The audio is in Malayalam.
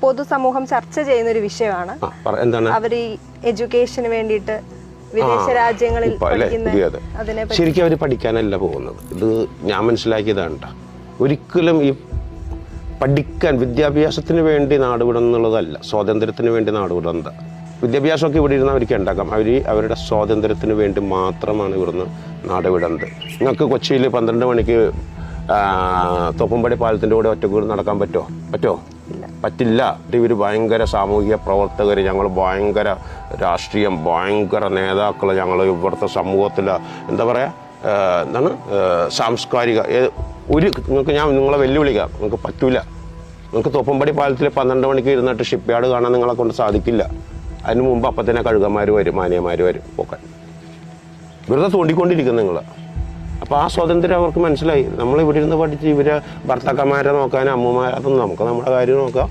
പൊതുസമൂഹം ചർച്ച ചെയ്യുന്ന ഒരു വിഷയമാണ്. അവർ ഈ എഡ്യൂക്കേഷന് വേണ്ടിയിട്ട് വിദേശ രാജ്യങ്ങളിൽ ശരിക്കും അവർ പഠിക്കാനല്ല പോകുന്നത്. ഇത് ഞാൻ മനസ്സിലാക്കിയതാണ്. ഒരിക്കലും ഈ പഠിക്കാൻ വിദ്യാഭ്യാസത്തിന് വേണ്ടി നാടുവിടുക എന്നുള്ളതല്ല, സ്വാതന്ത്ര്യത്തിന് വേണ്ടി നാടുവിടുന്നത്. വിദ്യാഭ്യാസമൊക്കെ ഇവിടെ ഇരുന്ന് അവർക്ക് ഉണ്ടാക്കാം. അവരുടെ സ്വാതന്ത്ര്യത്തിന് വേണ്ടി മാത്രമാണ് ഇവിടുന്ന് നാടുവിടുന്നത്. നിങ്ങൾക്ക് കൊച്ചിയിൽ 12 മണിക്ക് തോപ്പുംപടി പാലത്തിൻ്റെ കൂടെ ഒറ്റക്കൂടി നടക്കാൻ പറ്റുമോ? പറ്റില്ല. ഇവർ ഭയങ്കര സാമൂഹിക പ്രവർത്തകർ, ഞങ്ങൾ ഭയങ്കര രാഷ്ട്രീയം, ഭയങ്കര നേതാക്കൾ, ഞങ്ങൾ ഇവിടുത്തെ സമൂഹത്തിൽ എന്താ പറയുക സാംസ്കാരിക നിങ്ങളെ വെല്ലുവിളിക്കാം. നിങ്ങൾക്ക് പറ്റൂല. നിങ്ങൾക്ക് തോപ്പുംപടി പാലത്തിൽ 12 മണിക്ക് ഇരുന്നിട്ട് ഷിപ്പ് യാർഡ് കാണാൻ നിങ്ങളെ കൊണ്ട് സാധിക്കില്ല. അതിന് മുമ്പ് അപ്പം തന്നെ കഴുകന്മാർ വരും, മാനിയന്മാർ വരും പോക്കാൻ. വെറുതെ തോണ്ടിക്കൊണ്ടിരിക്കും നിങ്ങൾ. അപ്പോൾ ആ സ്വാതന്ത്ര്യം അവർക്ക് മനസ്സിലായി. നമ്മൾ ഇവിടെ ഇരുന്ന് പഠിച്ച് ഇവരെ ഭർത്താക്കന്മാരെ നോക്കാൻ, അമ്മമാരെ, അതൊന്നും നമുക്ക് നമ്മുടെ കാര്യം നോക്കാം.